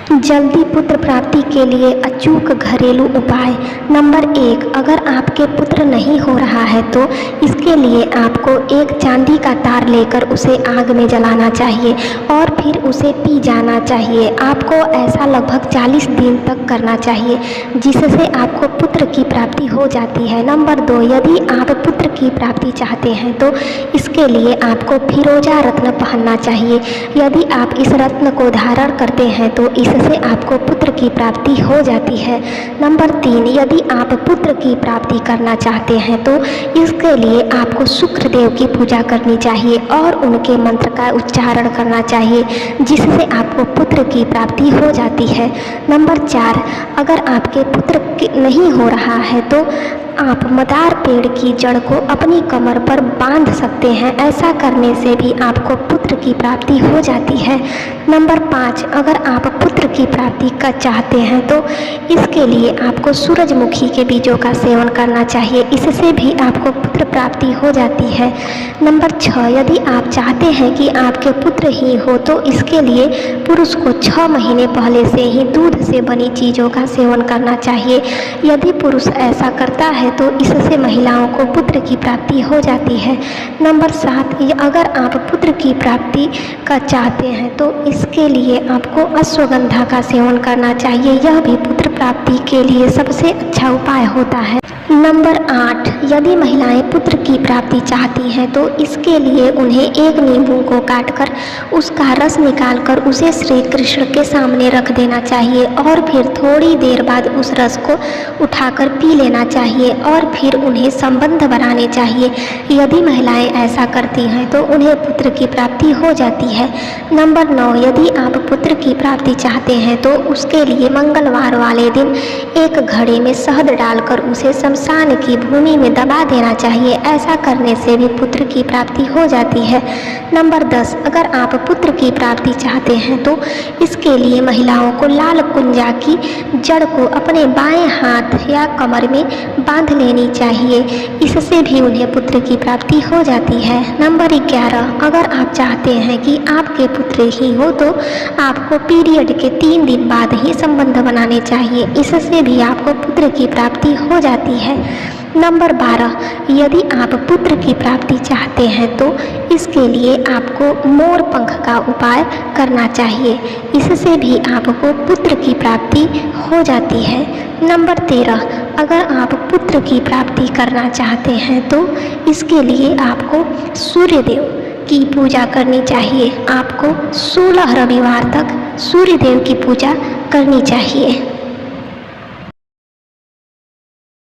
जल्दी पुत्र प्राप्ति के लिए अचूक घरेलू उपाय। नंबर 1, अगर आपके पुत्र नहीं हो रहा है तो इसके लिए आपको एक चांदी का तार लेकर उसे आग में जलाना चाहिए और फिर उसे पी जाना चाहिए। आपको ऐसा लगभग 40 दिन तक करना चाहिए, जिससे आपको पुत्र की प्राप्ति हो जाती है। नंबर 2, यदि आप पुत्र की प्राप्ति चाहते हैं तो इसके लिए आपको फिरोजा रत्न पहनना चाहिए। यदि आप इस रत्न को धारण करते हैं तो इससे आपको पुत्र की प्राप्ति हो जाती है। नंबर 3, यदि आप पुत्र की प्राप्ति करना चाहते हैं तो इसके लिए आपको शुक्र देव की पूजा करनी चाहिए और उनके मंत्र का उच्चारण करना चाहिए, जिससे आपको पुत्र की प्राप्ति हो जाती है। नंबर 4, अगर आपके पुत्र नहीं हो रहा है तो आप मदार पेड़ की जड़ को अपनी कमर पर बांध सकते हैं। ऐसा करने से भी आपको पुत्र की प्राप्ति हो जाती है। नंबर 5, अगर आप पुत्र की प्राप्ति का चाहते हैं तो इसके लिए आपको सूरजमुखी के बीजों का सेवन करना चाहिए। इससे भी आपको पुत्र प्राप्ति हो जाती है। नंबर 6, यदि आप चाहते हैं कि आपके पुत्र ही हो तो इसके लिए पुरुष को 6 महीने पहले से ही दूध से बनी चीज़ों का सेवन करना चाहिए। यदि पुरुष ऐसा करता है तो इससे महिलाओं को पुत्र की प्राप्ति हो जाती है। नंबर 7, अगर आप पुत्र की प्राप्ति का चाहते हैं तो इसके लिए आपको अश्वगंधा का सेवन करना चाहिए। यह भी पुत्र प्राप्ति के लिए सबसे अच्छा उपाय होता है। नंबर 8, यदि महिलाएं पुत्र की प्राप्ति चाहती हैं तो इसके लिए उन्हें एक नींबू को काटकर उसका रस निकालकर उसे श्री कृष्ण के सामने रख देना चाहिए और फिर थोड़ी देर बाद उस रस को उठाकर पी लेना चाहिए और फिर उन्हें संबंध बनाने चाहिए। यदि महिलाएं ऐसा करती हैं तो उन्हें पुत्र की प्राप्ति हो जाती है। नंबर 9, यदि आप पुत्र की प्राप्ति चाहते हैं तो उसके लिए मंगलवार वाले दिन एक घड़े में शहद डालकर उसे शमशान की भूमि में दबा देना चाहिए। ऐसा करने से भी पुत्र की प्राप्ति हो जाती है। नंबर 10, अगर आप पुत्र की प्राप्ति चाहते हैं तो इसके लिए महिलाओं को लाल कुंजा की जड़ को अपने बाएं हाथ या कमर में बांध लेनी चाहिए। इससे भी उन्हें पुत्र की प्राप्ति हो जाती है। नंबर 11, अगर आप चाहते हैं कि आपके पुत्र ही हो तो आपको पीरियड के 3 दिन बाद ही संबंध बनाने चाहिए। इससे भी आपको पुत्र की प्राप्ति हो जाती है। नंबर 12, यदि आप पुत्र की प्राप्ति चाहते हैं तो इसके लिए आपको मोर पंख का उपाय करना चाहिए। इससे भी आपको पुत्र की प्राप्ति हो जाती है। नंबर 13, अगर आप पुत्र की प्राप्ति करना चाहते हैं तो इसके लिए आपको सूर्यदेव की पूजा करनी चाहिए। आपको 16 रविवार तक सूर्यदेव की पूजा करनी चाहिए।